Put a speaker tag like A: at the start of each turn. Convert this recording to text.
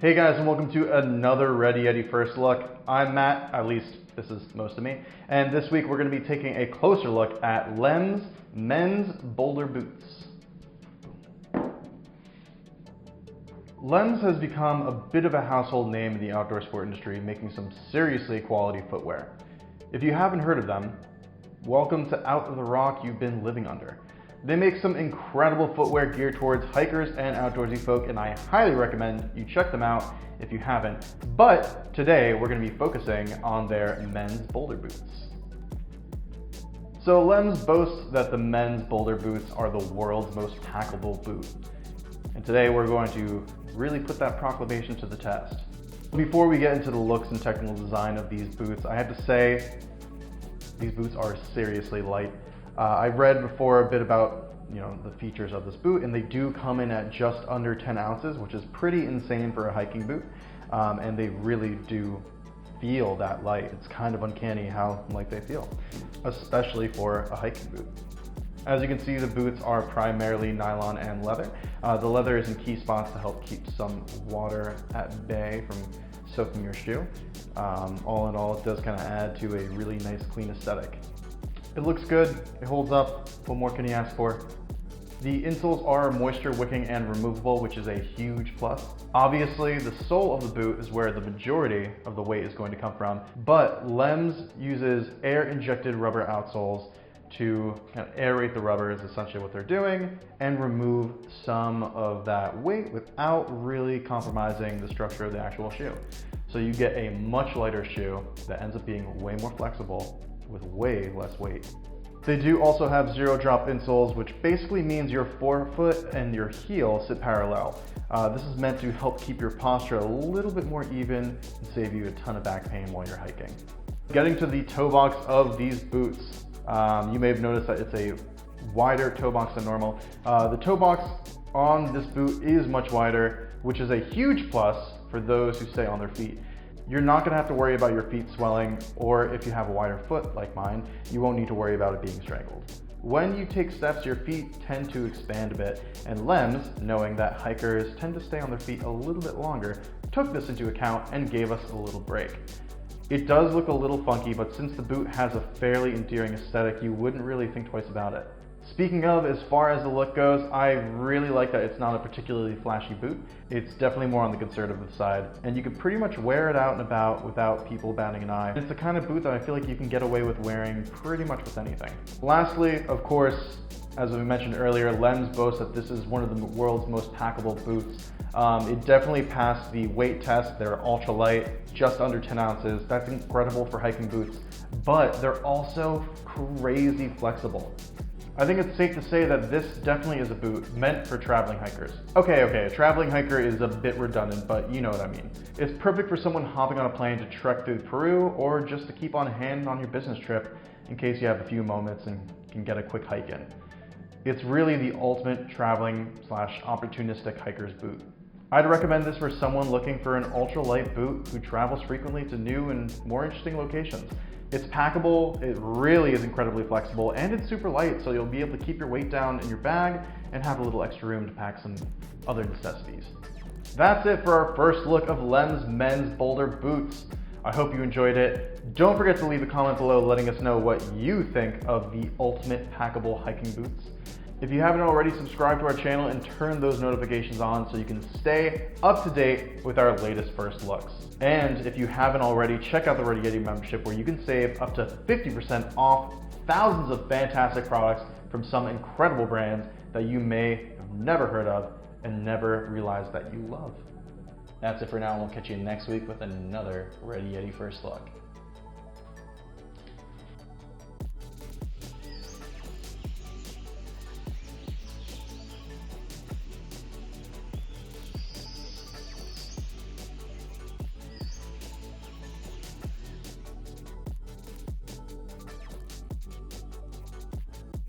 A: Hey guys, and welcome to another Ready Yeti First Look. I'm Matt, at least this is most of me, and this week we're going to be taking a closer look at Lems men's Boulder boots. Lems has become a bit of a household name in the outdoor sport industry, making some seriously quality footwear. If you haven't heard of them, welcome to out of the rock you've been living under. They make some incredible footwear geared towards hikers and outdoorsy folk, and I highly recommend you check them out if you haven't. But today we're going to be focusing on their men's Boulder boots. So Lems boasts that the men's Boulder boots are the world's most packable boot. And today we're going to really put that proclamation to the test. Before we get into the looks and technical design of these boots, I have to say these boots are seriously light. I read before a bit about the features of this boot, and they do come in at just under 10 ounces, which is pretty insane for a hiking boot. And they really do feel that light. It's kind of uncanny how light they feel, especially for a hiking boot. As you can see, the boots are primarily nylon and leather. The leather is in key spots to help keep some water at bay from soaking your shoe. All in all, it does kind of add to a really nice, clean aesthetic. It looks good, it holds up. What more can you ask for? The insoles are moisture wicking and removable, which is a huge plus. Obviously, the sole of the boot is where the majority of the weight is going to come from, but Lems uses air-injected rubber outsoles to kind of aerate the rubber, is essentially what they're doing, and remove some of that weight without really compromising the structure of the actual shoe. So you get a much lighter shoe that ends up being way more flexible with way less weight. They do also have zero drop insoles, which basically means your forefoot and your heel sit parallel. This is meant to help keep your posture a little bit more even and save you a ton of back pain while you're hiking. Getting to the toe box of these boots, you may have noticed that it's a wider toe box than normal. The toe box on this boot is much wider, which is a huge plus for those who stay on their feet. You're not going to have to worry about your feet swelling, or if you have a wider foot like mine, you won't need to worry about it being strangled. When you take steps, your feet tend to expand a bit, and Lems, knowing that hikers tend to stay on their feet a little bit longer, took this into account and gave us a little break. It does look a little funky, but since the boot has a fairly endearing aesthetic, you wouldn't really think twice about it. Speaking of, as far as the look goes, I really like that it's not a particularly flashy boot. It's definitely more on the conservative side, and you can pretty much wear it out and about without people batting an eye. It's the kind of boot that I feel like you can get away with wearing pretty much with anything. Lastly, of course, as we mentioned earlier, Lems boasts that this is one of the world's most packable boots. It definitely passed the weight test. They're ultralight, just under 10 ounces. That's incredible for hiking boots, but they're also crazy flexible. I think it's safe to say that this definitely is a boot meant for traveling hikers. Okay, a traveling hiker is a bit redundant, but you know what I mean. It's perfect for someone hopping on a plane to trek through Peru, or just to keep on hand on your business trip in case you have a few moments and can get a quick hike in. It's really the ultimate traveling / opportunistic hiker's boot. I'd recommend this for someone looking for an ultralight boot who travels frequently to new and more interesting locations. It's packable, it really is incredibly flexible, and it's super light, so you'll be able to keep your weight down in your bag and have a little extra room to pack some other necessities. That's it for our first look of Lems men's Boulder boots. I hope you enjoyed it. Don't forget to leave a comment below letting us know what you think of the ultimate packable hiking boots. If you haven't already, subscribe to our channel and turn those notifications on so you can stay up to date with our latest first looks. And if you haven't already, check out the Ready Yeti membership, where you can save up to 50% off thousands of fantastic products from some incredible brands that you may have never heard of and never realized that you love. That's it for now, and we'll catch you next week with another Ready Yeti First Look.